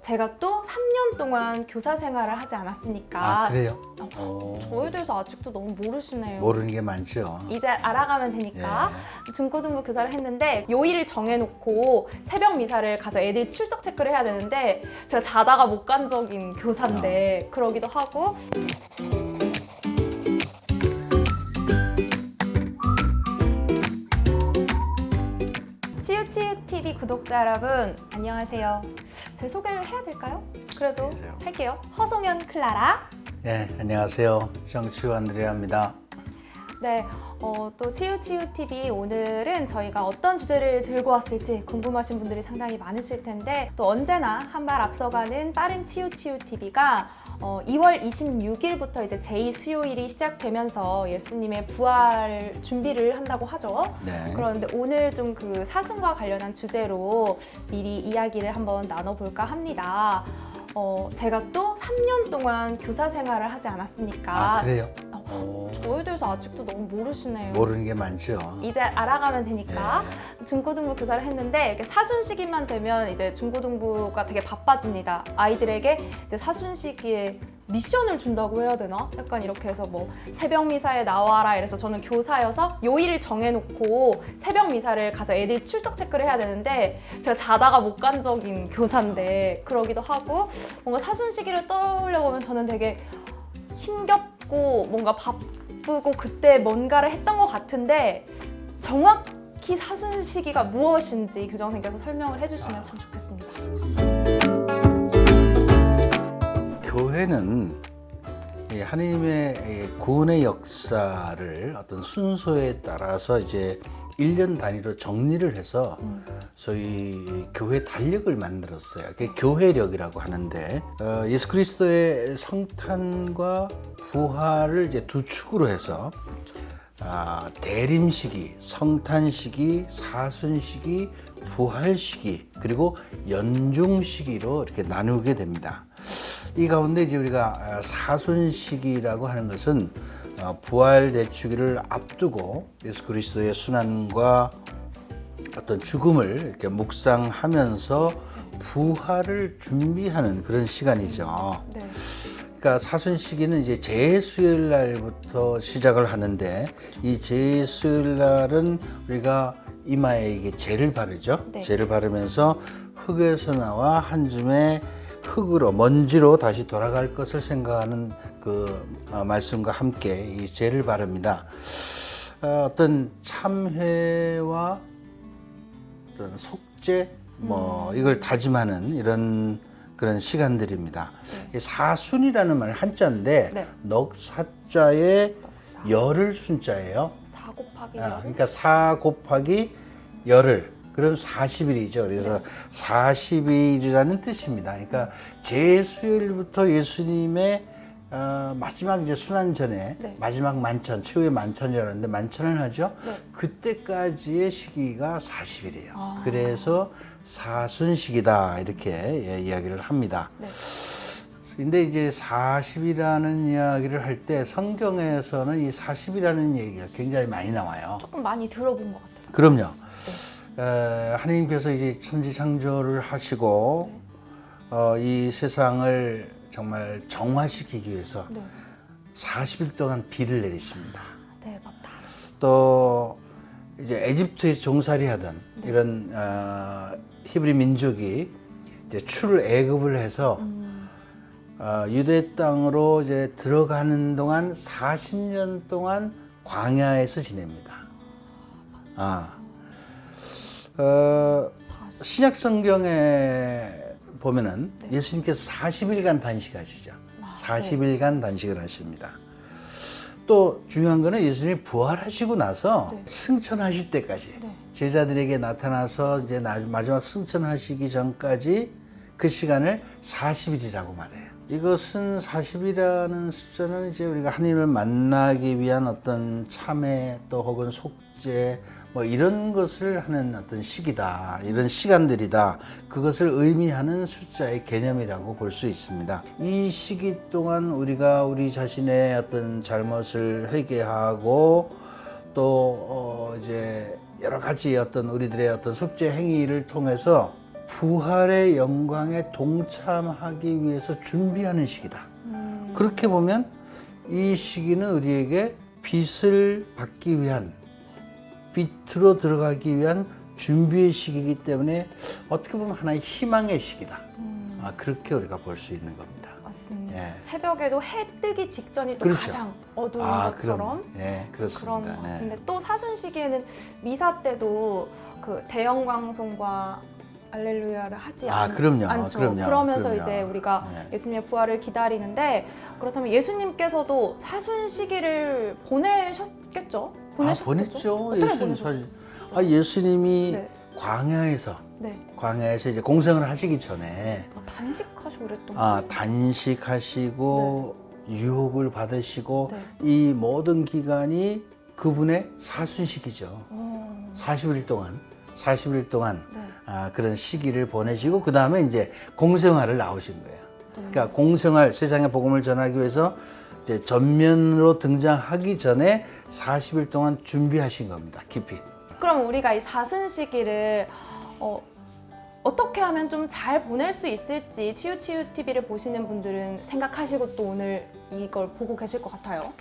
제가 또 3년 동안 교사 생활을 하지 않았습니까? 아, 그래요? 저에 대해서 아직도 너무 모르시네요. 모르는 게 많죠. 이제 알아가면 되니까. 중고등부 교사를 했는데 요일을 정해놓고 새벽 미사를 가서 애들 출석 체크를 해야 되는데 제가 자다가 못 간 적인 교사인데 그러기도 하고. 치유치유TV 구독자 여러분 안녕하세요. 제 소개를 해야 될까요? 그래도 안녕하세요. 할게요. 허송연 클라라. 네, 안녕하세요. 정치우 안드레아입니다. 네, 또 치유치유TV 오늘은 저희가 어떤 주제를 들고 왔을지 궁금하신 분들이 상당히 많으실 텐데 또 언제나 한 발 앞서가는 빠른 치유치유TV가 2월 26일부터 이제 제2수요일이 시작되면서 예수님의 부활 준비를 한다고 하죠. 네. 그런데 오늘 좀 그 사순과 관련한 주제로 미리 이야기를 한번 나눠볼까 합니다. 제가 또 3년 동안 교사 생활을 하지 않았습니까? 아, 그래요? 저에 대해서 아직도 너무 모르시네요. 모르는 게 많죠. 이제 알아가면 되니까. 중고등부 교사를 했는데 이렇게 사순 시기만 되면 이제 중고등부가 되게 바빠집니다. 아이들에게 이제 사순 시기에 미션을 준다고 해야 되나? 약간 이렇게 해서 뭐 새벽 미사에 나와라 이래서 저는 교사여서 요일을 정해놓고 새벽 미사를 가서 애들 출석 체크를 해야 되는데 제가 자다가 못 간 적인 교사인데 그러기도 하고 뭔가 사순 시기를 떠올려보면 저는 되게 힘겹고 뭔가 바쁘고 그때 뭔가를 했던 것 같은데 정확히 사순 시기가 무엇인지 교장선생님께서 설명을 해주시면 참 좋겠습니다. 교회는 이 하나님의 구원의 역사를 어떤 순서에 따라서 이제 1년 단위로 정리를 해서 소위 교회 달력을 만들었어요. 그게 교회력이라고 하는데 예수 그리스도의 성탄과 부활을 이제 두 축으로 해서 대림 시기, 성탄 시기, 사순 시기, 부활 시기, 그리고 연중 시기로 이렇게 나누게 됩니다. 이 가운데 이제 우리가 사순 시기라고 하는 것은 부활 대축일을 앞두고 예수 그리스도의 순환과 어떤 죽음을 이렇게 묵상하면서 부활을 준비하는 그런 시간이죠. 네. 그러니까 사순 시기는 이제 제수요일 날부터 시작을 하는데 이 제수요일 날은 우리가 이마에 이게 제를 바르죠. 네. 제를 바르면서 흙에서 나와 한 줌의 흙으로 먼지로 다시 돌아갈 것을 생각하는 그 말씀과 함께 이 제를 바릅니다. 어떤 참회와 어떤 속죄 이걸 다짐하는 이런 그런 시간들입니다. 네. 사순이라는 말 한자인데 네. 넉사자에 열을 순자예요. 4 곱하기 그러니까 4 곱하기 열을 그럼 40일이죠. 그래서 40일이라는 뜻입니다. 그러니까 제수요일부터 예수님의 마지막 이제 순환 전에 마지막 만찬, 최후의 만찬이라고 하는데 만찬을 하죠. 그때까지의 시기가 40일이에요. 그래서 사순식이다 이렇게 이야기를 합니다. 근데 이제 40이라는 이야기를 할 때 성경에서는 이 40이라는 얘기가 굉장히 많이 나와요. 조금 많이 들어본 것 같아요. 그럼요. 하나님께서 이제 천지 창조를 하시고 이 세상을 정말 정화시키기 위해서 40일 동안 비를 내리십니다. 네, 맞다. 또 이제 에집트에 종살이하던 이런 히브리 민족이 이제 애굽을 해서 유대 땅으로 이제 들어가는 동안 40년 동안 광야에서 지냅니다. 신약 성경에 보면은 예수님께서 40일간 단식하시죠. 40일간 단식을 하십니다. 또 중요한 거는 예수님이 부활하시고 나서 승천하실 때까지 제자들에게 나타나서 이제 마지막 승천하시기 전까지 그 시간을 40일이라고 말해요. 이것은 40이라는 숫자는 이제 우리가 하나님을 만나기 위한 어떤 참회 또 혹은 속죄 이런 것을 하는 어떤 시기다, 이런 시간들이다. 그것을 의미하는 숫자의 개념이라고 볼 수 있습니다. 이 시기 동안 우리가 우리 자신의 어떤 잘못을 회개하고 또 이제 여러 가지 어떤 우리들의 어떤 속죄 행위를 통해서 부활의 영광에 동참하기 위해서 준비하는 시기다. 그렇게 보면 이 시기는 우리에게 빛을 받기 위한, 빛으로 들어가기 위한 준비의 시기이기 때문에 어떻게 보면 하나의 희망의 시기다. 그렇게 우리가 볼 수 있는 겁니다. 맞습니다. 예. 새벽에도 해 뜨기 직전이 또 그렇죠. 가장 어두운 것처럼 그럼, 예, 그렇습니다. 그런 것 네. 같은데 또 사순 시기에는 미사 때도 그 대형 방송과 알렐루야를 하지 그럼요. 않죠. 그럼요. 그러면서 그럼요. 이제 우리가 네. 예수님의 부활을 기다리는데 그렇다면 예수님께서도 사순 시기를 보내셨겠죠? 보냈죠. 어떻게 예수님 보내셨어요? 예수님이 네. 광야에서 네. 이제 공생을 하시기 전에 단식하시고 그랬던 거예요? 단식하시고 유혹을 받으시고 네. 이 모든 기간이 그분의 사순식이죠. 40일 동안 네. 그런 시기를 보내시고 그 다음에 이제 공생활을 나오신 거예요. 그러니까 공생활, 세상의 복음을 전하기 위해서 이제 전면으로 등장하기 전에 40일 동안 준비하신 겁니다. 깊이. 그럼 우리가 이 사순 시기를 어떻게 하면 좀 잘 보낼 수 있을지 치유치유 TV를 보시는 분들은 생각하시고 또 오늘 이걸 보고 계실 것 같아요.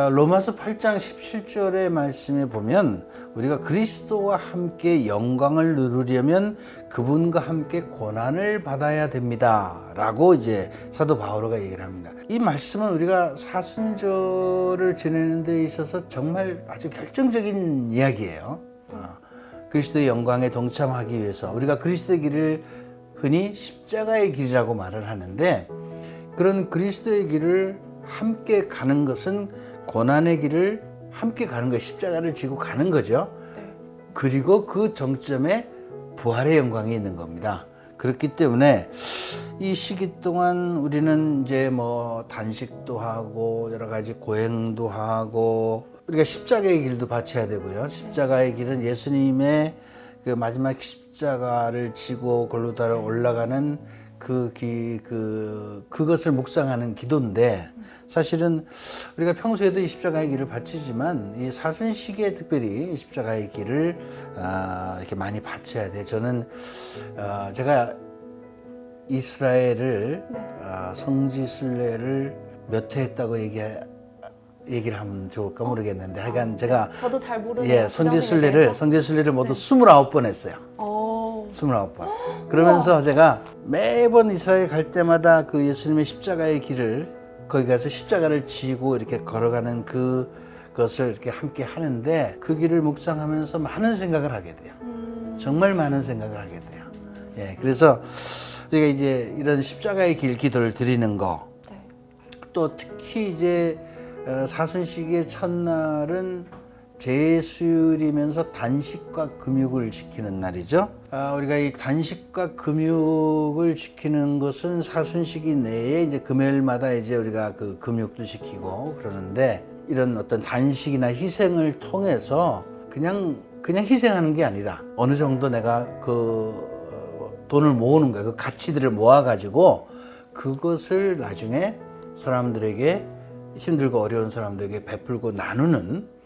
로마서 8장 17절의 말씀에 보면 우리가 그리스도와 함께 영광을 누리려면 그분과 함께 고난을 받아야 됩니다. 라고 이제 사도 바오로가 얘기를 합니다. 이 말씀은 우리가 사순절을 지내는 데 있어서 정말 아주 결정적인 이야기예요. 그리스도의 영광에 동참하기 위해서 우리가 그리스도의 길을 흔히 십자가의 길이라고 말을 하는데 그런 그리스도의 길을 함께 가는 것은 고난의 길을 함께 가는 거예요. 십자가를 지고 가는 거죠. 네. 그리고 그 정점에 부활의 영광이 있는 겁니다. 그렇기 때문에 이 시기 동안 우리는 이제 뭐 단식도 하고 여러 가지 고행도 하고 우리가 십자가의 길도 바쳐야 되고요. 십자가의 길은 예수님의 그 마지막 십자가를 지고 골고다로 올라가는 그것을 묵상하는 기도인데 사실은 우리가 평소에도 이 십자가의 길을 바치지만 이 사순 시기에 특별히 십자가의 길을 이렇게 많이 바쳐야 돼. 저는 제가 이스라엘을 성지순례를 몇 회 했다고 얘기를 하면 좋을까 모르겠는데 하여간 제가 저도 잘 모르는 성지순례를 모두 29번 했어요. 29번. 그러면서 제가 매번 이스라엘 갈 때마다 그 예수님의 십자가의 길을 거기 가서 십자가를 지고 이렇게 걸어가는 그것을 이렇게 함께 하는데 그 길을 묵상하면서 많은 생각을 하게 돼요. 정말 많은 생각을 하게 돼요. 예, 그래서 우리가 이제 이런 십자가의 길 기도를 드리는 거, 또 특히 이제 사순시기의 첫날은 제수일이면서 단식과 금육을 지키는 날이죠. 우리가 이 단식과 금육을 지키는 것은 사순시기 내에 이제 금요일마다 이제 우리가 그 금육도 지키고 그러는데 이런 어떤 단식이나 희생을 통해서 그냥 희생하는 게 아니라 어느 정도 내가 그 돈을 모으는 거예요. 그 가치들을 모아가지고 그것을 나중에 사람들에게 힘들고 어려운 사람들에게 베풀고 나누는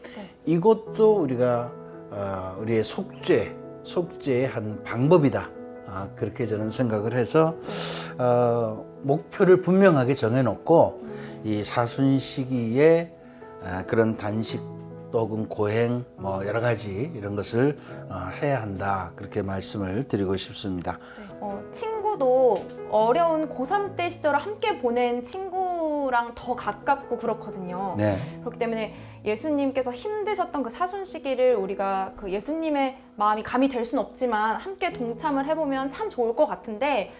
이것도 우리가 우리의 속죄의 한 방법이다. 그렇게 저는 생각을 해서 목표를 분명하게 정해놓고 이 사순 시기에 그런 단식 혹은 고행 뭐 여러 가지 이런 것을 해야 한다. 그렇게 말씀을 드리고 싶습니다. 친구도 어려운 고3 때 시절을 함께 보낸 친구랑 더 가깝고 그렇거든요. 네. 그렇기 때문에 예수님께서 힘드셨던 그 사순 시기를 우리가 그 예수님의 마음이 감이 될 수는 없지만 함께 동참을 해보면 참 좋을 것 같은데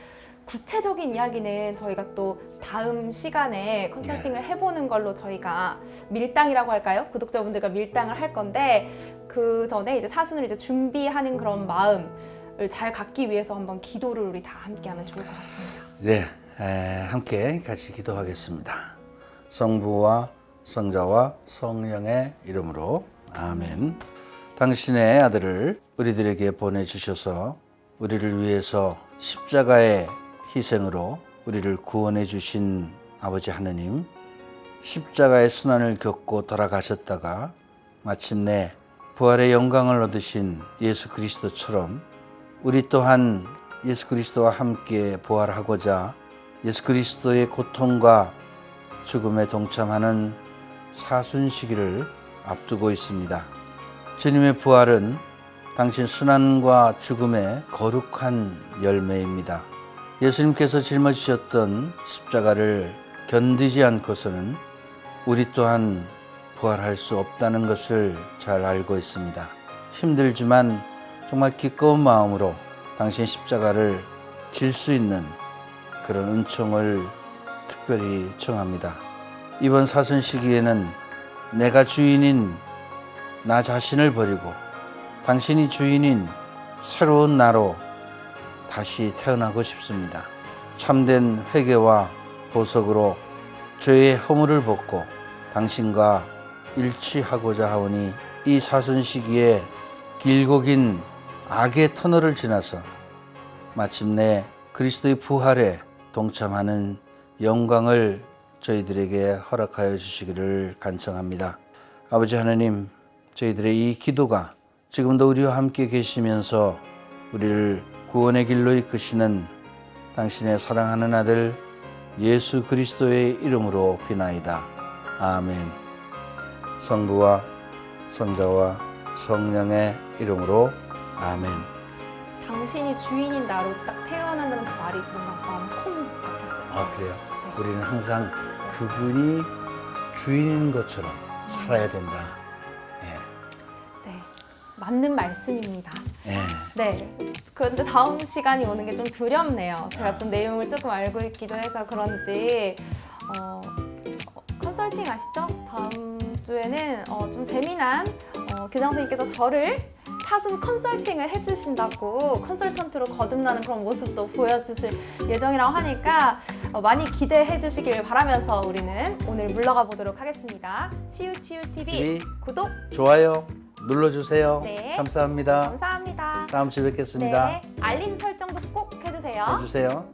구체적인 이야기는 저희가 또 다음 시간에 컨설팅을 해보는 걸로 저희가 밀당이라고 할까요? 구독자분들과 밀당을 할 건데 그 전에 이제 사순을 이제 준비하는 그런 마음을 잘 갖기 위해서 한번 기도를 우리 다 함께 하면 좋을 것 같습니다. 네, 함께 같이 기도하겠습니다. 성부와 성자와 성령의 이름으로 아멘. 당신의 아들을 우리들에게 보내주셔서 우리를 위해서 십자가의 희생으로 우리를 구원해 주신 아버지 하느님, 십자가의 순환을 겪고 돌아가셨다가 마침내 부활의 영광을 얻으신 예수 그리스도처럼 우리 또한 예수 그리스도와 함께 부활하고자 예수 그리스도의 고통과 죽음에 동참하는 사순시기를 앞두고 있습니다. 주님의 부활은 당신 순환과 죽음의 거룩한 열매입니다. 예수님께서 짊어지셨던 십자가를 견디지 않고서는 우리 또한 부활할 수 없다는 것을 잘 알고 있습니다. 힘들지만 정말 기꺼운 마음으로 당신 십자가를 질 수 있는 그런 은총을 특별히 청합니다. 이번 사순 시기에는 내가 주인인 나 자신을 버리고 당신이 주인인 새로운 나로 다시 태어나고 싶습니다. 참된 회개와 보석으로 죄의 허물을 벗고 당신과 일치하고자 하오니 이 사순 시기에 길고 긴 악의 터널을 지나서 마침내 그리스도의 부활에 동참하는 영광을 저희들에게 허락하여 주시기를 간청합니다. 아버지 하나님, 저희들의 이 기도가 지금도 우리와 함께 계시면서 우리를 구원의 길로 이끄시는 당신의 사랑하는 아들 예수 그리스도의 이름으로 비나이다. 아멘. 성부와 성자와 성령의 이름으로 아멘. 당신이 주인인 나로 딱 태어난다는 그 말이 뭔가 마음 콩 박혔어요. 아, 그래요? 네. 우리는 항상 그분이 주인인 것처럼 살아야 된다. 네, 맞는 말씀입니다. 예. 네. 그런데 다음 시간이 오는 게 좀 두렵네요. 제가 좀 내용을 조금 알고 있기도 해서 그런지 컨설팅 아시죠? 다음 주에는 좀 재미난 교장 선생님께서 저를 사순 컨설팅을 해주신다고 컨설턴트로 거듭나는 그런 모습도 보여주실 예정이라고 하니까 많이 기대해 주시길 바라면서 우리는 오늘 물러가 보도록 하겠습니다. 치유치유TV TV 구독, 좋아요 눌러주세요. 네. 감사합니다. 감사합니다. 다음 주에 뵙겠습니다. 네, 알림 설정도 꼭 해주세요. 해주세요.